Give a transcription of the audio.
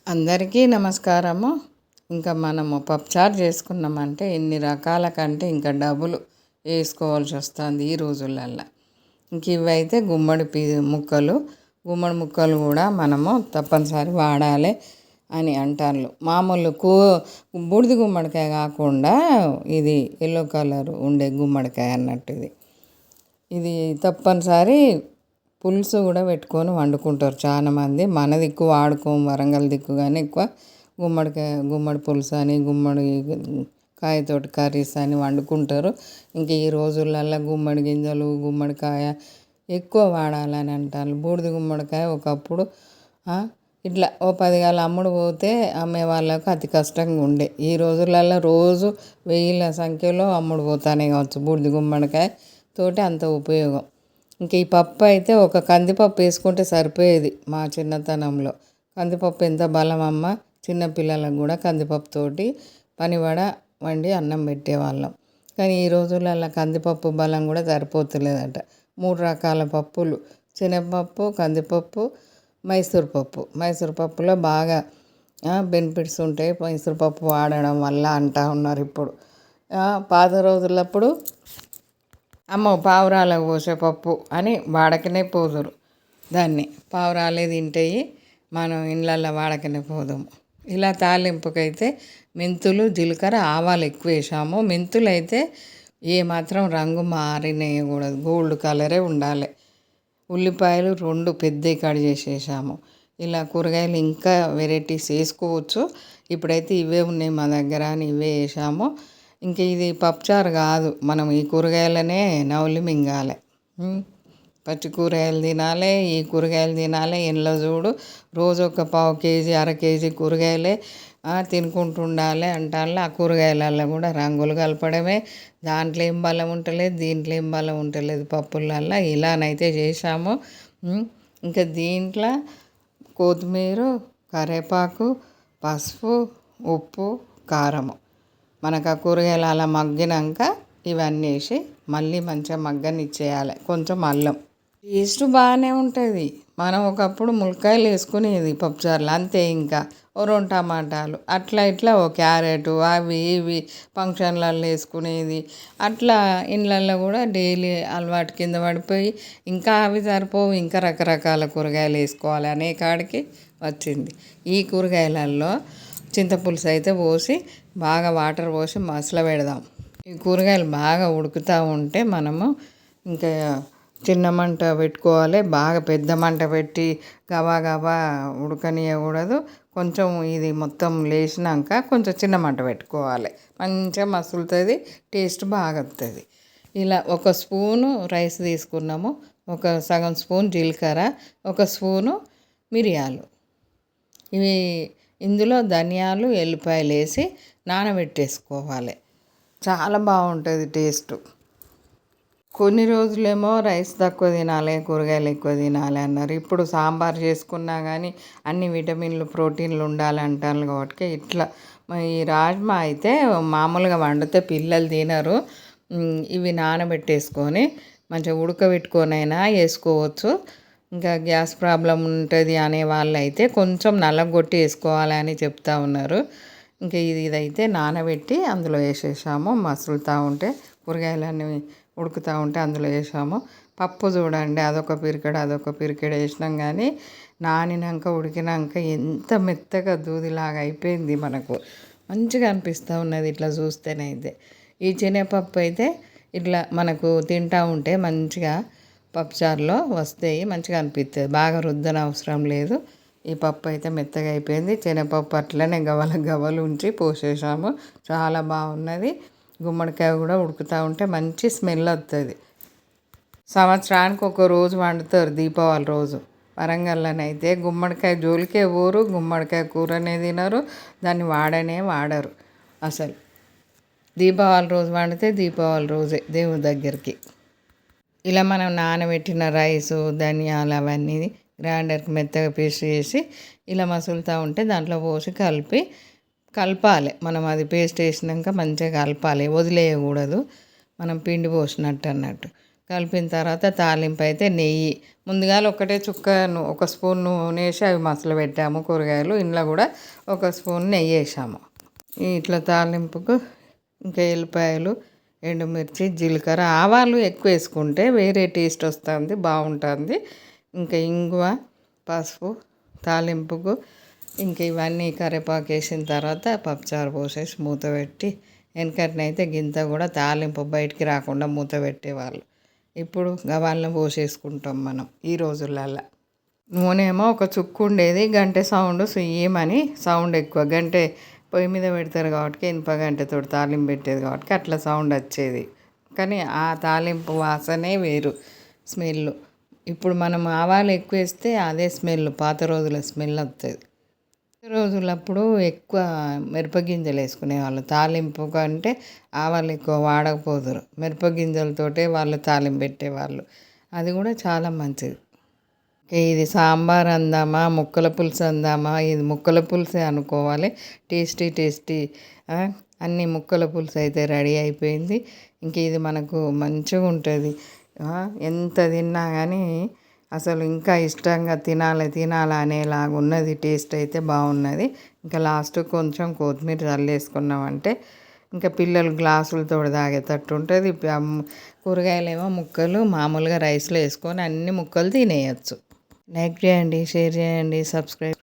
అందరికీ నమస్కారము. ఇంకా మనము పప్పుచారు చేసుకున్నామంటే ఇన్ని రకాల కంటే ఇంకా డబుల్ వేసుకోవాల్సి వస్తుంది ఈ రోజులల్లో. ఇంక ఇవైతే గుమ్మడి ముక్కలు కూడా మనము తప్పనిసరి వాడాలి అని అంటారు. మామూలు బూడిద గుమ్మడికాయ కాకుండా ఇది ఎల్లో కలర్ ఉండే గుమ్మడికాయ అన్నట్టు ఇది తప్పనిసరి పులుసు కూడా పెట్టుకొని వండుకుంటారు చాలామంది. మన దిక్కు వాడుకోము, వరంగల్ దిక్కు, కానీ ఎక్కువ గుమ్మడి పులుసు అని గుమ్మడి కాయతోటి కర్రీస్ అని వండుకుంటారు. ఇంకా ఈ రోజులల్లో గుమ్మడి గింజలు గుమ్మడికాయ ఎక్కువ వాడాలని అంటారు. బూడిద గుమ్మడికాయ ఒకప్పుడు ఇట్లా 10 గల అమ్ముడు పోతే అమ్మే వాళ్ళకు అతి కష్టంగా ఉండే. ఈ రోజులలో రోజు వేల సంఖ్యలో అమ్ముడు పోతానే కావచ్చు బూడిద గుమ్మడికాయ తోటి అంత ఉపయోగం. ఇంక ఈ పప్పు అయితే ఒక కందిపప్పు వేసుకుంటే సరిపోయేది మా చిన్నతనంలో. కందిపప్పు ఎంత బలం అమ్మ, చిన్నపిల్లలకు కూడా కందిపప్పుతోటి పనివడ వండి అన్నం పెట్టేవాళ్ళం. కానీ ఈ రోజులలో కందిపప్పు బలం కూడా సరిపోతలేదట. 3 రకాల పప్పులు, శనగపప్పు, కందిపప్పు, మైసూర్పప్పులో బాగా బెనిఫిట్స్ ఉంటాయి మైసూర్పప్పు వాడడం వల్ల అంటూ ఉన్నారు. ఇప్పుడు పాత రోజులప్పుడు పావురాలకు పోసే పప్పు అని వాడకనే పోదురు. దాన్ని పావురాలే తింటాయి, మనం ఇళ్ళల్లో వాడకనే పోదాము. ఇలా తాలింపుకైతే మెంతులు, జీలకర్ర, ఆవాలు ఎక్కువ వేసాము. మెంతులు అయితే ఏమాత్రం రంగు మారినేయకూడదు, గోల్డ్ కలరే ఉండాలి. ఉల్లిపాయలు 2 పెద్దవి కట్ చేసేసాము. ఇలా కూరగాయలు ఇంకా వెరైటీస్ వేసుకోవచ్చు. ఇప్పుడైతే ఇవే ఉన్నాయి మా దగ్గర అని ఇవే వేసాము. ఇంక ఇది పప్పుచారు కాదు, మనం ఈ కూరగాయలనే నవలి మింగాలి. పచ్చి కూరగాయలు తినాలి, ఈ కూరగాయలు తినాలి. ఇంట్లో చూడు రోజు ఒక 1/2 కేజీ 1/2 కేజీ కూరగాయలే తినుకుంటూ ఉండాలి అంటాను. ఆ కూరగాయలలో కూడా రంగులు కలపడమే, దాంట్లో ఏం బలం ఉంటలేదు, దీంట్లో ఏం బలం ఉంటలేదు పప్పులల్లో. ఇలానైతే చేసాము. ఇంకా దీంట్లో కొత్తిమీర, కరివేపాకు, పసుపు, ఉప్పు, కారము. మనకు ఆ కూరగాయలు అలా మగ్గినాక ఇవన్నీ వేసి మళ్ళీ మంచిగా మగ్గనిచ్చేయాలి. కొంచెం అల్లం, టేస్ట్ బాగానే ఉంటుంది. మనం ఒకప్పుడు ములక్కాయలు వేసుకునేది పప్పుచారులు అంతే. ఇంకా 2 టమాటాలు అట్లా ఇట్లా క్యారెట్ అవి ఇవి ఫంక్షన్లలో వేసుకునేది. అట్లా ఇళ్ళల్లో కూడా డైలీ అలవాటు కింద పడిపోయి ఇంకా అవి సరిపోవు, ఇంకా రకరకాల కూరగాయలు వేసుకోవాలి అనే కాడికి వచ్చింది. ఈ కూరగాయలలో చింతపులుసు అయితే పోసి బాగా వాటర్ పోసి మసల పెడదాం. ఈ కూరగాయలు బాగా ఉడుకుతూ ఉంటే మనము ఇంకా చిన్న మంట పెట్టుకోవాలి. బాగా పెద్ద మంట పెట్టి గబా గబా ఉడకనియకూడదు. కొంచెం ఇది మొత్తం లేచినాక కొంచెం చిన్న మంట పెట్టుకోవాలి. మంచిగా మసులుతుంది, టేస్ట్ బాగా వస్తుంది. ఇలా 1 స్పూను రైస్ తీసుకున్నాము, ఒక సగం స్పూన్ జీలకర్ర, 1 స్పూను మిరియాలు, ఇవి ఇందులో ధనియాలు, ఎల్లిపాయలు వేసి నానబెట్టేసుకోవాలి. చాలా బాగుంటుంది టేస్ట్. కొన్ని రోజులేమో రైస్ తక్కువ తినాలి, కూరగాయలు ఎక్కువ తినాలి అన్నారు. ఇప్పుడు సాంబార్ చేసుకున్నా కానీ అన్ని విటమిన్లు ప్రోటీన్లు ఉండాలంటారు. కాబట్టి ఇట్లా ఈ రాజ్మా అయితే మామూలుగా వండితే పిల్లలు తినరు. ఇవి నానబెట్టేసుకొని మంచిగా ఉడకబెట్టుకొని అయినా వేసుకోవచ్చు. ఇంకా గ్యాస్ ప్రాబ్లం ఉంటుంది అనే వాళ్ళు అయితే కొంచెం నల్లగొట్టి వేసుకోవాలి అని చెప్తా ఉన్నారు. ఇంకా ఇదైతే నానబెట్టి అందులో వేసేసాము. మసులుతూ ఉంటే కూరగాయలన్నీ ఉడుకుతూ ఉంటే అందులో వేసాము. పప్పు చూడండి, అదొక పిరికెడు వేసినాం. కానీ నానినాక ఉడికినాక ఎంత మెత్తగా దూదిలాగా అయిపోయింది. మనకు మంచిగా అనిపిస్తూ ఉన్నది ఇట్లా చూస్తేనైతే. ఈ శనగపప్పు అయితే ఇట్లా మనకు తింటూ ఉంటే మంచిగా పప్పుచారులో వస్తాయి, మంచిగా అనిపిస్తుంది. బాగా రుద్దన అవసరం లేదు. ఈ పప్పు అయితే మెత్తగా అయిపోయింది. శనగపప్పు అట్లనే గవలు ఉంచి పోసేసాము. చాలా బాగున్నది. గుమ్మడికాయ కూడా ఉడుకుతూ ఉంటే మంచి స్మెల్ వస్తుంది. సంవత్సరానికి 1 రోజు వండుతారు, దీపావళి రోజు. వరంగల్లోనైతే గుమ్మడికాయ జోలికే ఊరు, గుమ్మడికాయ కూరనే తినరు, దాన్ని వాడరు అసలు. దీపావళి రోజు వండితే దీపావళి రోజే దేవుడి దగ్గరికి. ఇలా మనం నానబెట్టిన రైసు, ధనియాలు అవన్నీ గ్రైండర్కి మెత్తగా పేస్ట్ చేసి ఇలా మసులుతూ ఉంటే దాంట్లో పోసి కలపాలి. మనం అది పేస్ట్ వేసినాక మంచిగా కలపాలి, వదిలేయకూడదు. మనం పిండి పోసినట్టు అన్నట్టు కలిపిన తర్వాత తాలింపు అయితే నెయ్యి ముందుగా ఒకటే చుక్క ఒక స్పూన్ నూనె వేసి అవి మసలు పెట్టాము కూరగాయలు. ఇంట్లో కూడా ఒక స్పూన్ నెయ్యి వేసాము. ఇట్లా తాలింపుకు ఇంకా ఎల్లిపాయలు, ఎండుమిర్చి, జీలకర్ర, ఆవాలు ఎక్కువ వేసుకుంటే వేరే టేస్ట్ వస్తుంది, బాగుంటుంది. ఇంకా ఇంగువ, పసుపు తాలింపుకు. ఇంకా ఇవన్నీ కరివేపాకు వేసిన తర్వాత పప్పుచారు పోసేసి మూత పెట్టి, వెనకటినైతే గింత కూడా తాలింపు బయటికి రాకుండా మూత పెట్టేవాళ్ళు. ఇప్పుడు గవాళ్ళను పోసేసుకుంటాం మనం ఈ రోజులల్లో. నూనె ఏమో ఒక చుక్కు ఉండేది, గంటె సౌండ్ సుయ్యమని సౌండ్ ఎక్కువ. గంటె పొయ్యి మీద పెడతారు కాబట్టి ఇనుప గంటెతో తాలింపు పెట్టేది కాబట్టి అట్లా సౌండ్ వచ్చేది. కానీ ఆ తాలింపు వాసనే వేరు, స్మెల్. ఇప్పుడు మనం ఆవాలు ఎక్కువ వేస్తే అదే స్మెల్, పాత రోజుల స్మెల్ వస్తుంది. రోజులప్పుడు ఎక్కువ మిరపగింజలు వేసుకునేవాళ్ళు తాలింపు కంటే. ఆవాలు ఎక్కువ వాడకపోదురు, మిరపగింజలతోటే వాళ్ళు తాలింపు పెట్టేవాళ్ళు. అది కూడా చాలా మంచిది. ఇది సాంబార్ అందామా, ముక్కల పులుసు అందామా, ఇది ముక్కల పులుసే అనుకోవాలి. టేస్టీ అన్ని ముక్కల పులుసు అయితే రెడీ అయిపోయింది. ఇంక ఇది మనకు మంచిగా ఉంటుంది. ఎంత తిన్నా కానీ అసలు ఇంకా ఇష్టంగా తినాలి అనేలాగా ఉన్నది. టేస్ట్ అయితే బాగున్నది. ఇంకా లాస్ట్ కొంచెం కొత్తిమీర చల్లేసుకున్నామంటే ఇంకా పిల్లలు గ్లాసులతో తాగేటట్టు ఉంటుంది. కూరగాయలేమో ముక్కలు మామూలుగా రైస్లో వేసుకొని అన్ని ముక్కలు తినేయచ్చు. లైక్ చేయండి, షేర్ చేయండి, సబ్స్క్రైబ్.